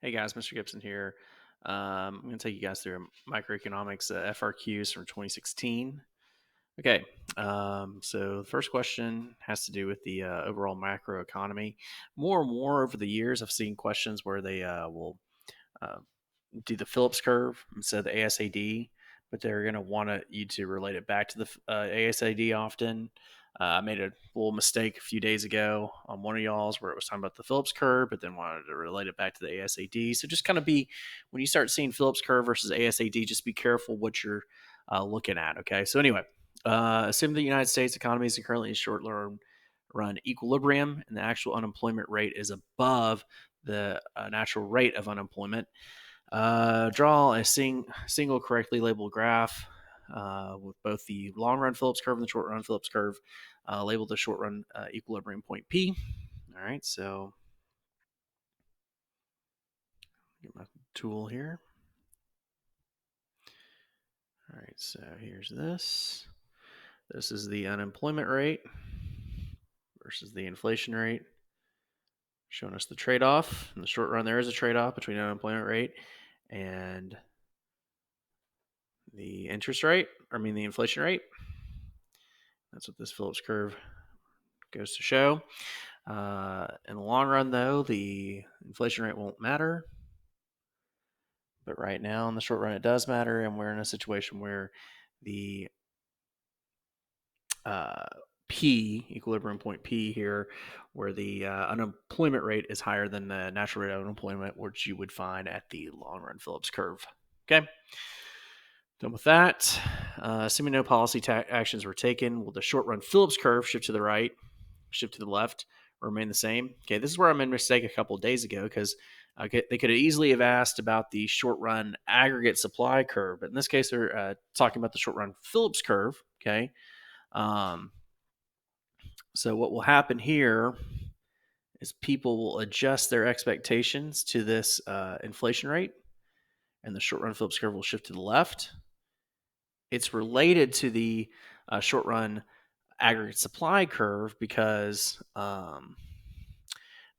Hey guys, Mr. Gibson here. I'm going to take you guys through microeconomics FRQs from 2016. Okay, so the first question has to do with the overall macroeconomy. More and more over the years, I've seen questions where they will uh, do the Phillips curve instead of the ASAD, but they're going to want you to relate it back to the ASAD often. I made a little mistake a few days ago on one of y'all's where it was talking about the Phillips curve, but then wanted to relate it back to the ASAD. So just kind of be, when you start seeing Phillips curve versus ASAD, just be careful what you're looking at. Okay. So anyway, assume the United States economy is currently in short run equilibrium and the actual unemployment rate is above the natural rate of unemployment. Draw a single correctly labeled graph with both the long run Phillips curve and the short run Phillips curve. Label the short run equilibrium point P. All right, so get my tool here. All right, so here's this. This is the unemployment rate versus the inflation rate, showing us the trade off. In the short run, there is a trade off between unemployment rate and the interest rate, the inflation rate. That's what this Phillips curve goes to show. In the long run, though, the inflation rate won't matter. But right now, in the short run, it does matter. And we're in a situation where the P, equilibrium point P here, where the unemployment rate is higher than the natural rate of unemployment, which you would find at the long run Phillips curve. Okay. Done with that. Assuming no policy actions were taken, will the short run Phillips curve shift to the right, shift to the left, or remain the same? Okay, this is where I made a mistake a couple of days ago because they could have easily have asked about the short run aggregate supply curve, but in this case, they're talking about the short run Phillips curve. Okay, so what will happen here is people will adjust their expectations to this inflation rate, and the short run Phillips curve will shift to the left. It's related to the short run aggregate supply curve because the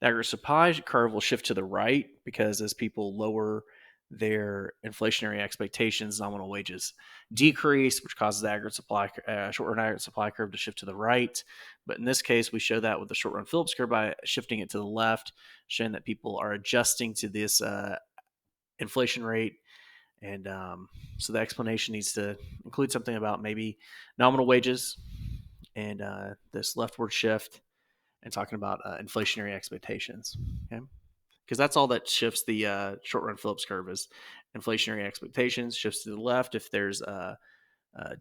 aggregate supply curve will shift to the right because as people lower their inflationary expectations, nominal wages decrease, which causes the aggregate supply short run aggregate supply curve to shift to the right. But in this case, we show that with the short run Phillips curve by shifting it to the left, showing that people are adjusting to this inflation rate. And so the explanation needs to include something about maybe nominal wages and this leftward shift and talking about inflationary expectations. Okay. Because that's all that shifts the short run Phillips curve is inflationary expectations shifts to the left if there's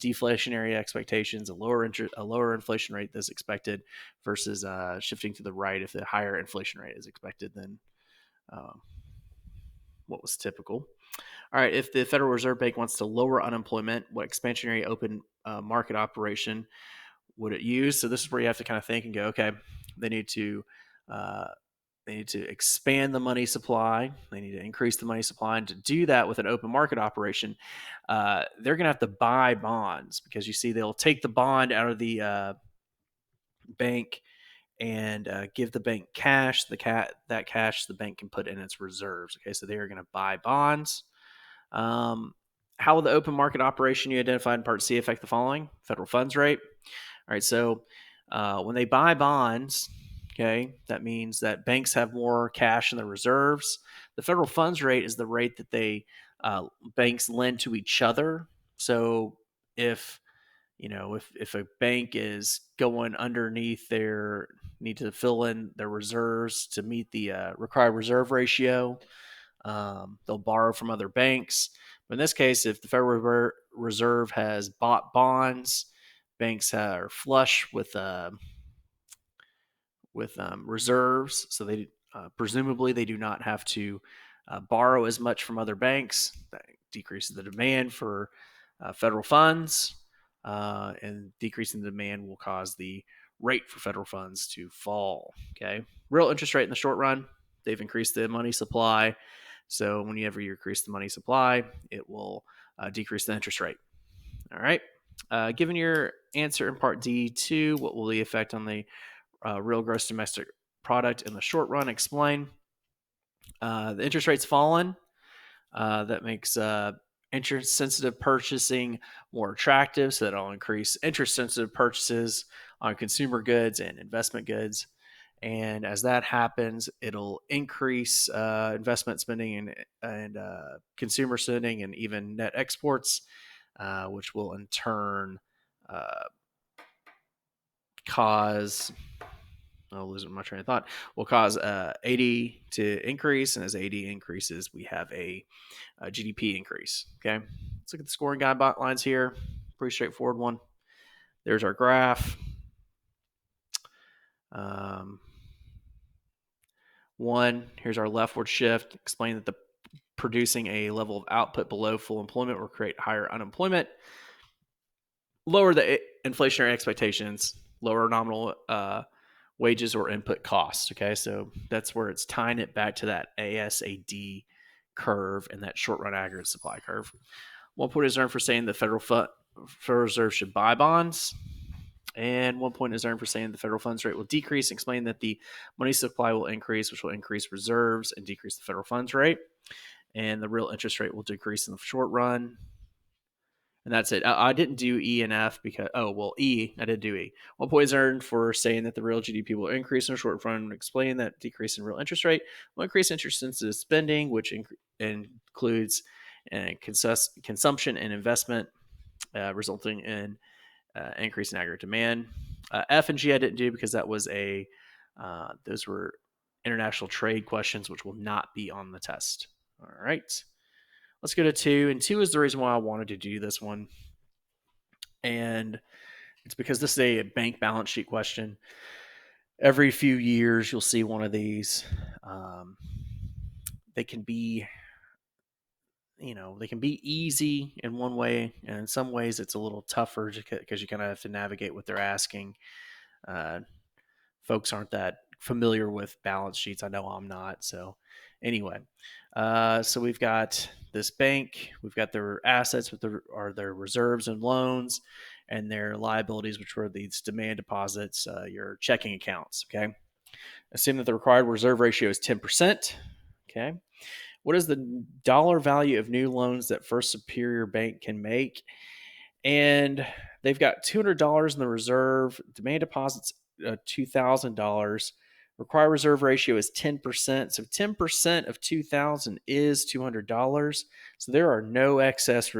deflationary expectations, a lower inflation rate that's expected versus shifting to the right if the higher inflation rate is expected than uh, what was typical. All right, if the Federal Reserve Bank wants to lower unemployment, what expansionary open market operation would it use? So this is where you have to kind of think and go, okay, they need to uh, expand the money supply. They need to increase the money supply, and to do that with an open market operation, they're going to have to buy bonds because you see they'll take the bond out of the bank and give the bank cash. That cash the bank can put in its reserves. Okay, so they are going to buy bonds. How will the open market operation you identified in Part C affect the following? Federal funds rate. All right, so when they buy bonds, okay, that means that banks have more cash in their reserves. The federal funds rate is the rate that they banks lend to each other. So if if a bank is going underneath their need to fill in their reserves to meet the required reserve ratio, they'll borrow from other banks. But in this case, if the Federal Reserve has bought bonds, banks are flush with reserves, so they presumably they do not have to borrow as much from other banks. That decreases the demand for federal funds, and decreasing the demand will cause the rate for federal funds to fall. Okay, real interest rate in the short run, they've increased the money supply. So whenever you increase the money supply, it will decrease the interest rate. All right. Given your answer in Part D2, what will the effect on the real gross domestic product in the short run? Explain. The interest rate's fallen. That makes interest sensitive purchasing more attractive. So that'll increase interest sensitive purchases on consumer goods and investment goods. And as that happens, it'll increase investment spending and consumer spending and even net exports, which will in turn uh, cause I'll lose my train of thought. Will cause AD to increase, and as AD increases, we have a GDP increase. Okay, let's look at the scoring guidelines here. Pretty straightforward one. There's our graph. Um, here's our leftward shift. Explain that the producing a level of output below full employment will create higher unemployment, lower the inflationary expectations, lower nominal wages or input costs. Okay, so that's where it's tying it back to that ASAD curve and that short run aggregate supply curve. 1 point is earned for saying the Federal Reserve should buy bonds. And 1 point is earned for saying the federal funds rate will decrease. Explain that the money supply will increase, which will increase reserves and decrease the federal funds rate. And the real interest rate will decrease in the short run. And that's it. I didn't do E and F because, E, I did do E. 1 point is earned for saying that the real GDP will increase in the short run. Explain that decrease in real interest rate will increase interest sensitive spending, which includes consumption and investment, resulting in increase in aggregate demand. F and G I didn't do because that was those were international trade questions, which will not be on the test. All right. Let's go to 2. And 2 is the reason why I wanted to do this one. And it's because this is a bank balance sheet question. Every few years, you'll see one of these. They can be easy in one way, and in some ways it's a little tougher because you kind of have to navigate what they're asking. Folks aren't that familiar with balance sheets. I know I'm not. So anyway, so we've got this bank, we've got their assets, their reserves and loans, and their liabilities, which were these demand deposits, your checking accounts. Okay. Assume that the required reserve ratio is 10%. Okay. What is the dollar value of new loans that First Superior Bank can make? And they've got $200 in the reserve. Demand deposits $2,000. Required reserve ratio is 10%. So 10% of $2,000 is $200. So there are no excess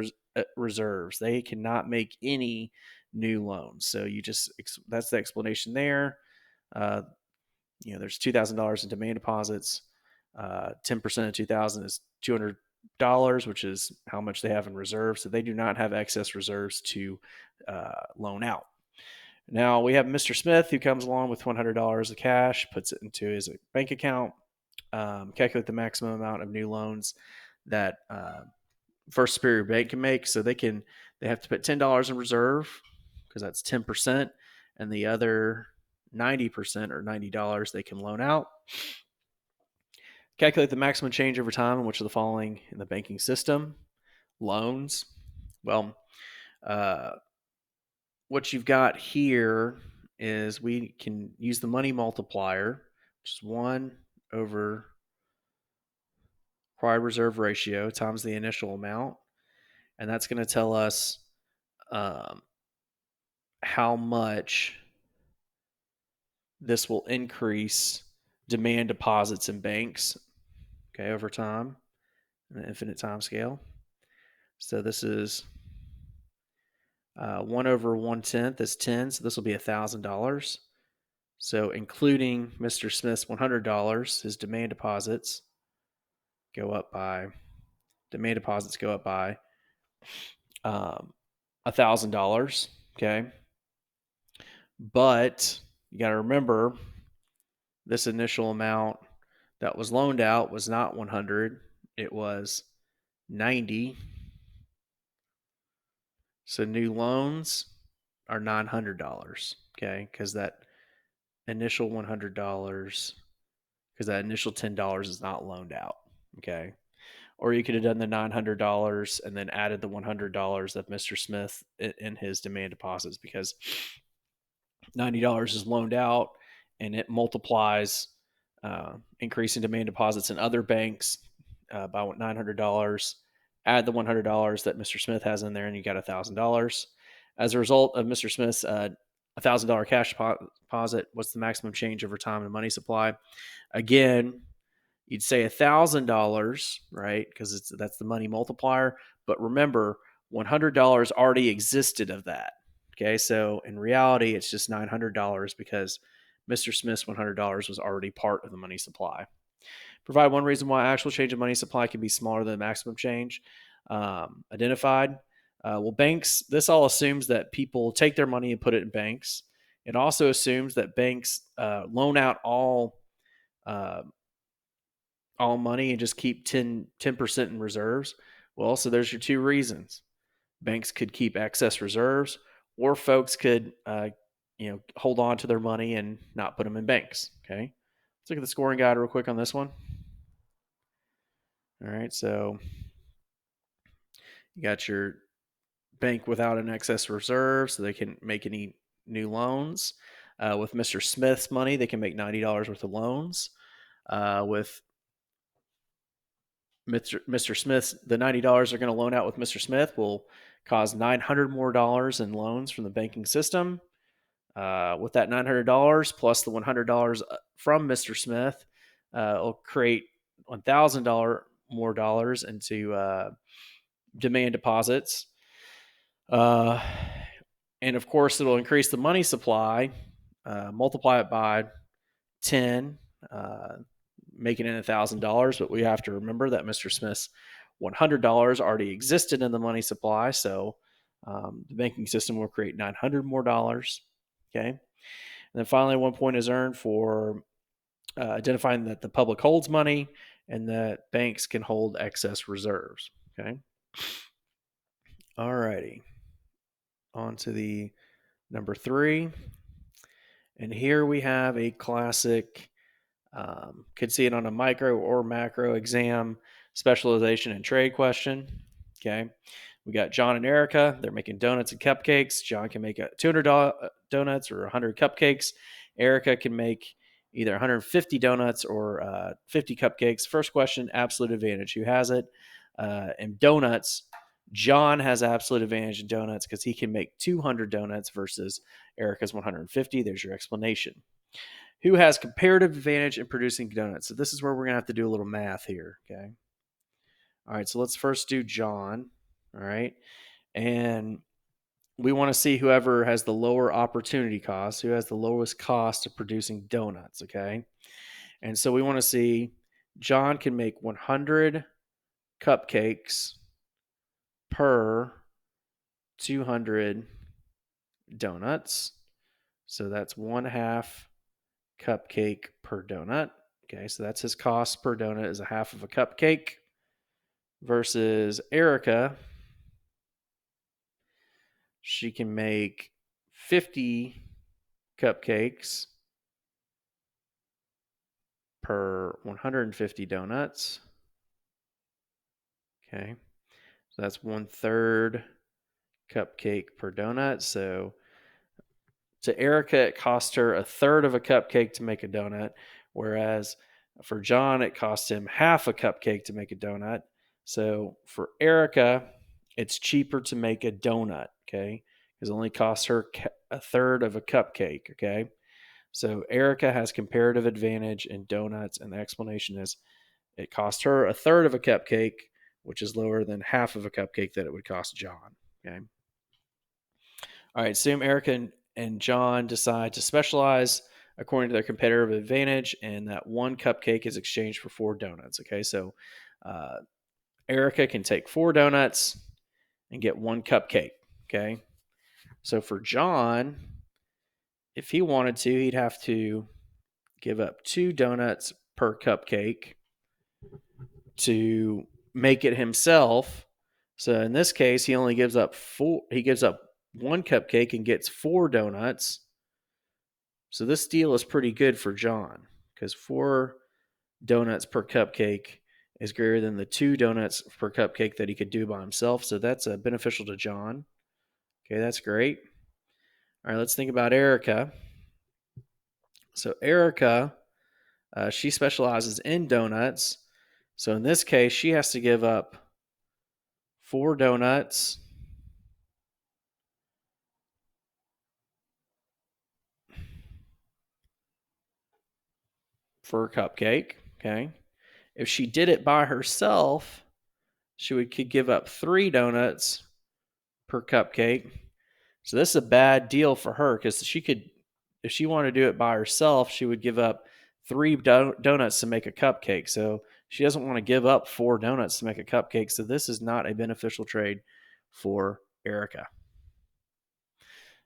reserves. They cannot make any new loans. So that's the explanation there. There's $2,000 in demand deposits. 10% of 2,000 is $200, which is how much they have in reserves. So they do not have excess reserves to loan out. Now we have Mr. Smith, who comes along with $100 of cash, puts it into his bank account, calculate the maximum amount of new loans that First Superior Bank can make. So they have to put $10 in reserve because that's 10%, and the other 90% or $90 they can loan out. Calculate the maximum change over time in which of the following in the banking system. Loans. Well, what you've got here is we can use the money multiplier, which is 1 over required reserve ratio times the initial amount. And that's going to tell us how much this will increase demand deposits in banks, okay, over time, an infinite time scale. So this is 1 over 1/10 is 10, so this will be $1,000. So including Mr. Smith's $100, his demand deposits go up by $1,000. Okay, but you got to remember this initial amount that was loaned out was not 100; it was 90. So new loans are $900. Okay, because that initial $100, because that initial $10 is not loaned out. Okay. Or you could have done the $900 and then added the $100 of Mr. Smith in his demand deposits, because $90 is loaned out and it multiplies increasing demand deposits in other banks by $900. Add the $100 that Mr. Smith has in there, and you got $1,000. As a result of Mr. Smith's $1,000 cash deposit, what's the maximum change over time in the money supply? Again, you'd say $1,000, right? Because that's the money multiplier. But remember, $100 already existed of that. Okay, so in reality, it's just $900 because Mr. Smith's $100 was already part of the money supply. Provide one reason why actual change in money supply can be smaller than maximum change identified. Well, banks, this all assumes that people take their money and put it in banks. It also assumes that banks loan out uh, all money and just keep 10% in reserves. Well, so there's your two reasons. Banks could keep excess reserves, or folks could hold on to their money and not put them in banks. Okay, let's look at the scoring guide real quick on this one. All right, so you got your bank without an excess reserve, so they can make any new loans. With Mr. Smith's money, they can make $90 worth of loans. With Mr. Smith's, the $90 they're going to loan out with Mr. Smith will cause $900 more in loans from the banking system. With that $900 plus the $100 from Mr. Smith, it'll create $1,000 more dollars into demand deposits. And of course, it'll increase the money supply, multiply it by 10, making it $1,000. But we have to remember that Mr. Smith's $100 already existed in the money supply. So the banking system will create $900 more. Okay. And then finally, 1 point is earned for identifying that the public holds money and that banks can hold excess reserves. Okay. All righty. On to the number 3. And here we have a classic, could see it on a micro or macro exam, specialization and trade question. Okay. We got John and Erica. They're making donuts and cupcakes. John can make 200 donuts or 100 cupcakes. Erica can make either 150 donuts or 50 cupcakes. First question, absolute advantage. Who has it? In donuts, John has absolute advantage in donuts because he can make 200 donuts versus Erica's 150. There's your explanation. Who has comparative advantage in producing donuts? So this is where we're going to have to do a little math here, okay? All right, so let's first do John, all right? And we want to see whoever has the lower opportunity cost, who has the lowest cost of producing donuts, okay? And so we want to see John can make 100 cupcakes per 200 donuts. So that's 1/2 cupcake per donut. Okay, so that's his cost per donut is 1/2 of a cupcake versus Erica. She can make 50 cupcakes per 150 donuts. Okay, so that's 1/3 cupcake per donut. So to Erica, it cost her 1/3 of a cupcake to make a donut, whereas for John, it cost him 1/2 a cupcake to make a donut. So for Erica, it's cheaper to make a donut, okay? Because it only costs her 1/3 of a cupcake, okay? So Erica has comparative advantage in donuts, and the explanation is it cost her 1/3 of a cupcake, which is lower than 1/2 of a cupcake that it would cost John, okay? All right, assume Erica and John decide to specialize according to their competitive advantage, and that 1 cupcake is exchanged for 4 donuts. Okay, so Erica can take 4 donuts and get 1 cupcake. Okay, so for John, if he wanted to, he'd have to give up 2 donuts per cupcake to make it himself. So in this case, he only gives up 4. He gives up 1 cupcake and gets 4 donuts. So this deal is pretty good for John because 4 donuts per cupcake is greater than the 2 donuts per cupcake that he could do by himself. So that's beneficial to John. Okay, that's great. All right, let's think about Erica. So Erica She specializes in donuts. So in this case, she has to give up 4 donuts for a cupcake. Okay. If she did it by herself, could give up 3 donuts per cupcake. So this is a bad deal for her because she could, if she wanted to do it by herself, she would give up 3 donuts to make a cupcake. So she doesn't want to give up 4 donuts to make a cupcake. So this is not a beneficial trade for Erica.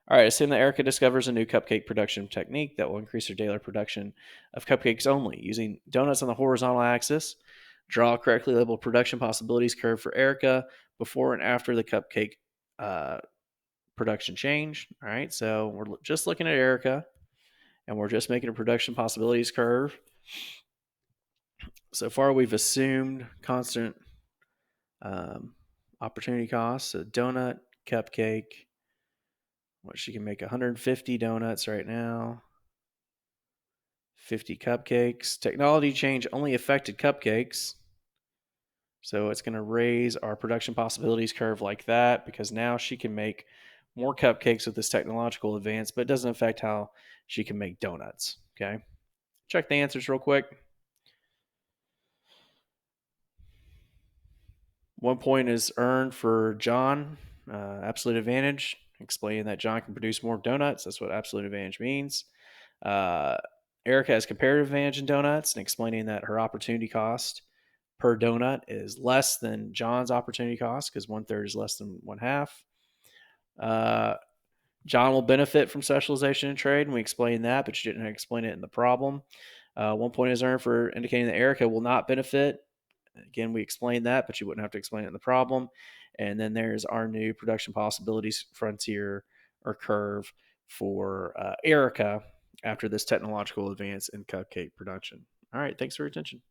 All right, assume that Erica discovers a new cupcake production technique that will increase her daily production of cupcakes only. Using donuts on the horizontal axis, draw a correctly labeled production possibilities curve for Erica before and after the cupcake uh, production change. All right, so we're just looking at Erica and we're just making a production possibilities curve. So far, we've assumed constant um, opportunity costs. A donut, cupcake. What she can make 150 donuts right now. 50 cupcakes. Technology change only affected cupcakes. So it's going to raise our production possibilities curve like that because now she can make more cupcakes with this technological advance, but it doesn't affect how she can make donuts. Okay. Check the answers real quick. 1 point is earned for John. Absolute advantage, explaining that John can produce more donuts. That's what absolute advantage means. Uh, Erica has comparative advantage in donuts and explaining that her opportunity cost per donut is less than John's opportunity cost because 1/3 is less than 1/2. Uh, John will benefit from specialization in trade, and we explained that, but you didn't explain it in the problem. 1 point is earned for indicating that Erica will not benefit. Again, we explained that, but you wouldn't have to explain it in the problem. And then there's our new production possibilities frontier or curve for Erica after this technological advance in cupcake production. All right, thanks for your attention.